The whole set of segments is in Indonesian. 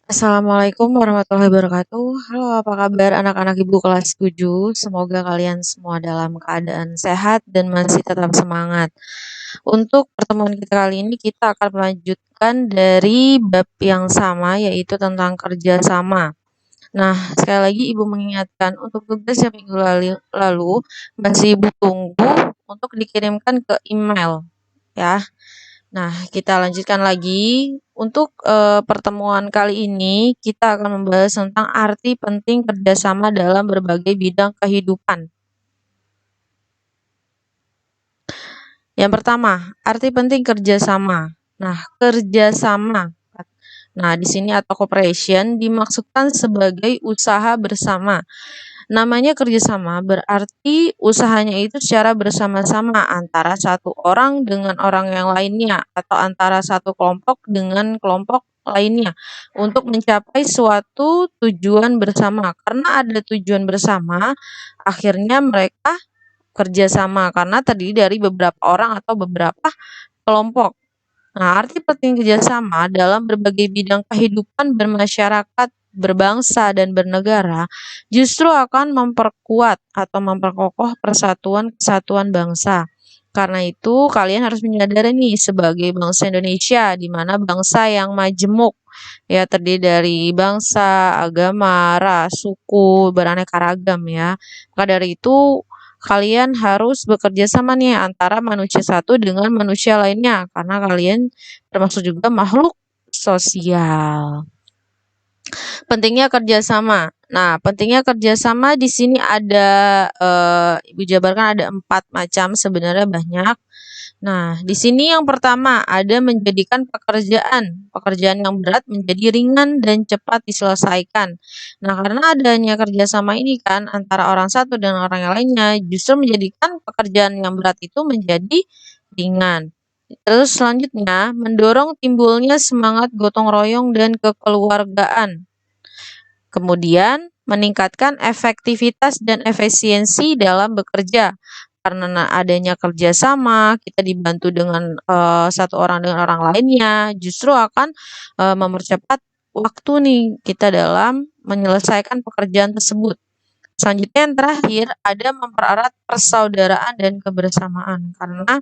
Assalamualaikum warahmatullahi wabarakatuh. Halo, apa kabar anak-anak Ibu kelas 7? Semoga kalian semua dalam keadaan sehat dan masih tetap semangat. Untuk pertemuan kita kali ini kita akan melanjutkan dari bab yang sama yaitu tentang kerjasama. Nah, sekali lagi Ibu mengingatkan untuk tugas yang minggu lalu masih Ibu tunggu untuk dikirimkan ke email ya. Nah, kita lanjutkan lagi. Untuk pertemuan kali ini, kita akan membahas tentang arti penting kerjasama dalam berbagai bidang kehidupan. Yang pertama, arti penting kerjasama. Nah, kerjasama. Nah, di sini atau cooperation dimaksudkan sebagai usaha bersama. Namanya kerjasama berarti usahanya itu secara bersama-sama antara satu orang dengan orang yang lainnya atau antara satu kelompok dengan kelompok lainnya untuk mencapai suatu tujuan bersama. Karena ada tujuan bersama, akhirnya mereka kerjasama karena terdiri dari beberapa orang atau beberapa kelompok. Nah, arti penting kerjasama dalam berbagai bidang kehidupan bermasyarakat, berbangsa, dan bernegara justru akan memperkuat atau memperkokoh persatuan kesatuan bangsa. Karena itu, kalian harus menyadari nih sebagai bangsa Indonesia, di mana bangsa yang majemuk, ya terdiri dari bangsa, agama, ras, suku, beraneka ragam ya. Maka dari itu, kalian harus bekerja sama nih antara manusia satu dengan manusia lainnya karena kalian termasuk juga makhluk sosial. Pentingnya kerjasama. Nah, pentingnya kerjasama di sini ada Ibu jabarkan ada 4 macam, sebenarnya banyak. Nah, di sini yang pertama ada menjadikan pekerjaan yang berat menjadi ringan dan cepat diselesaikan. Nah, karena adanya kerjasama ini kan antara orang satu dan orang yang lainnya justru menjadikan pekerjaan yang berat itu menjadi ringan. Terus selanjutnya, mendorong timbulnya semangat gotong royong dan kekeluargaan. Kemudian, meningkatkan efektivitas dan efisiensi dalam bekerja. Karena adanya kerjasama, kita dibantu dengan satu orang dengan orang lainnya, justru akan mempercepat waktu nih kita dalam menyelesaikan pekerjaan tersebut. Selanjutnya yang terakhir, ada mempererat persaudaraan dan kebersamaan. Karena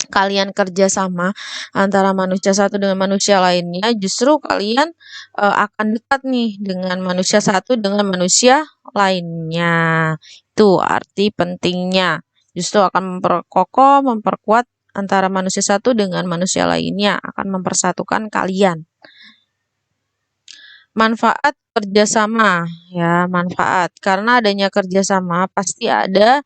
kalian kerjasama antara manusia satu dengan manusia lainnya, justru kalian akan dekat nih dengan manusia satu dengan manusia lainnya. Itu arti pentingnya. Justru akan memperkokoh, memperkuat antara manusia satu dengan manusia lainnya, akan mempersatukan kalian. Manfaat kerjasama, ya manfaat. Karena adanya kerjasama pasti ada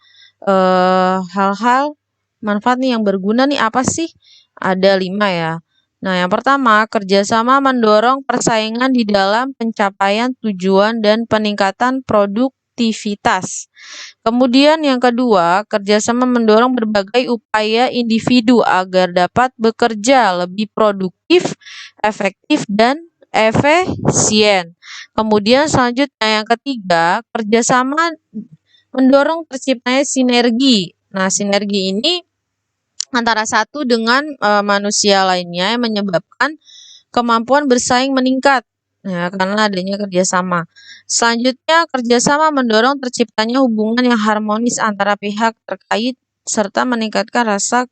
hal-hal manfaat nih yang berguna nih apa sih? Ada 5 ya. Nah, yang pertama, kerjasama mendorong persaingan di dalam pencapaian tujuan dan peningkatan produktivitas. Kemudian yang kedua, kerjasama mendorong berbagai upaya individu agar dapat bekerja lebih produktif, efektif, dan efisien. Kemudian selanjutnya yang ketiga, kerjasama mendorong terciptanya sinergi. Nah, sinergi ini antara satu dengan manusia lainnya yang menyebabkan kemampuan bersaing meningkat. Ya, karena adanya kerjasama. Selanjutnya, kerjasama mendorong terciptanya hubungan yang harmonis antara pihak terkait serta meningkatkan rasa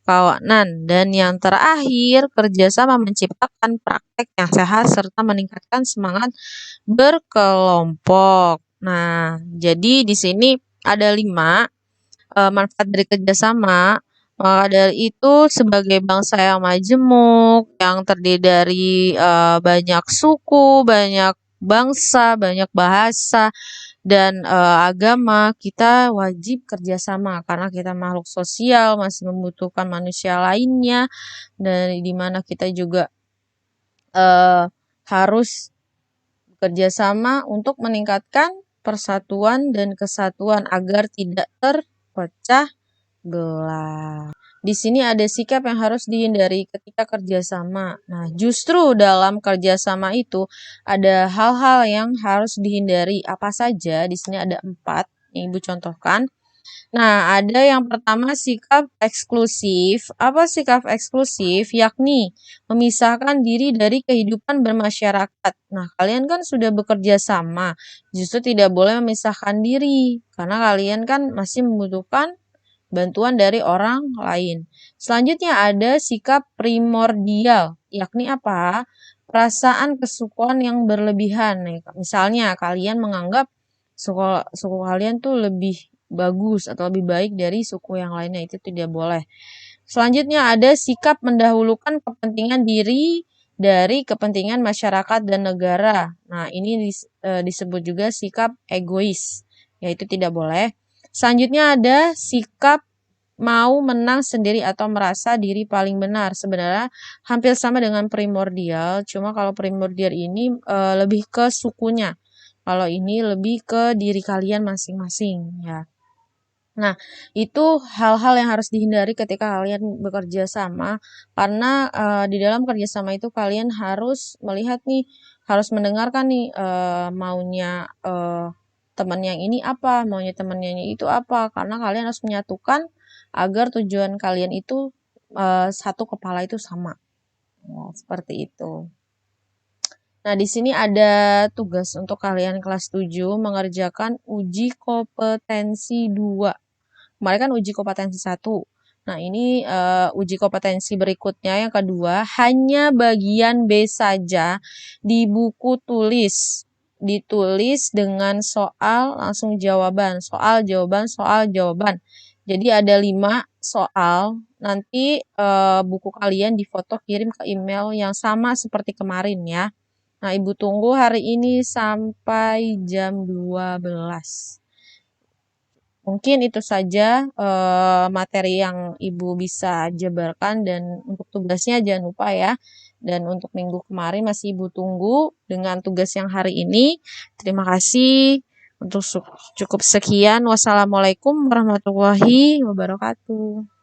kawanan. Dan yang terakhir, kerjasama menciptakan praktek yang sehat serta meningkatkan semangat berkelompok. Nah, jadi di sini ada 5 manfaat dari kerjasama. Maka dari itu, sebagai bangsa yang majemuk, yang terdiri dari banyak suku, banyak bangsa, banyak bahasa, dan agama, kita wajib kerjasama karena kita makhluk sosial, masih membutuhkan manusia lainnya, dan di mana kita juga harus bekerja sama untuk meningkatkan persatuan dan kesatuan agar tidak terpecah belah. Di sini ada sikap yang harus dihindari ketika kerjasama. Nah, justru dalam kerjasama itu ada hal-hal yang harus dihindari. Apa saja? Di sini ada 4 yang Ibu contohkan. Nah, ada yang pertama sikap eksklusif. Apa sikap eksklusif? Yakni memisahkan diri dari kehidupan bermasyarakat. Nah, kalian kan sudah bekerja sama, justru tidak boleh memisahkan diri karena kalian kan masih membutuhkan bantuan dari orang lain. Selanjutnya ada sikap primordial, yakni apa? Perasaan kesukuan yang berlebihan. Misalnya kalian menganggap suku kalian tuh lebih bagus atau lebih baik dari suku yang lainnya, itu tidak boleh. Selanjutnya ada sikap mendahulukan kepentingan diri dari kepentingan masyarakat dan negara. Nah, ini disebut juga sikap egois, yaitu tidak boleh. Selanjutnya ada sikap mau menang sendiri atau merasa diri paling benar. Sebenarnya hampir sama dengan primordial, cuma kalau primordial ini lebih ke sukunya. Kalau ini lebih ke diri kalian masing-masing, ya. Nah, itu hal-hal yang harus dihindari ketika kalian bekerja sama, karena di dalam kerja sama itu kalian harus melihat nih, harus mendengarkan nih maunya teman yang ini apa, maunya temannya yang itu apa, karena kalian harus menyatukan agar tujuan kalian itu satu kepala itu sama. Ya, seperti itu. Nah, di sini ada tugas untuk kalian kelas 7 mengerjakan uji kompetensi 2. Kemarin kan uji kompetensi 1. Nah, ini uji kompetensi berikutnya yang kedua, hanya bagian B saja di buku tulis. Ditulis dengan soal langsung jawaban, soal jawaban, soal jawaban. Jadi ada 5 soal. Nanti buku kalian difoto kirim ke email yang sama seperti kemarin ya. Nah, Ibu tunggu hari ini sampai jam 12. Mungkin itu saja materi yang Ibu bisa jabarkan, dan untuk tugasnya jangan lupa ya. Dan untuk minggu kemarin masih Ibu tunggu dengan tugas yang hari ini. Terima kasih. Untuk cukup sekian. Wassalamualaikum warahmatullahi wabarakatuh.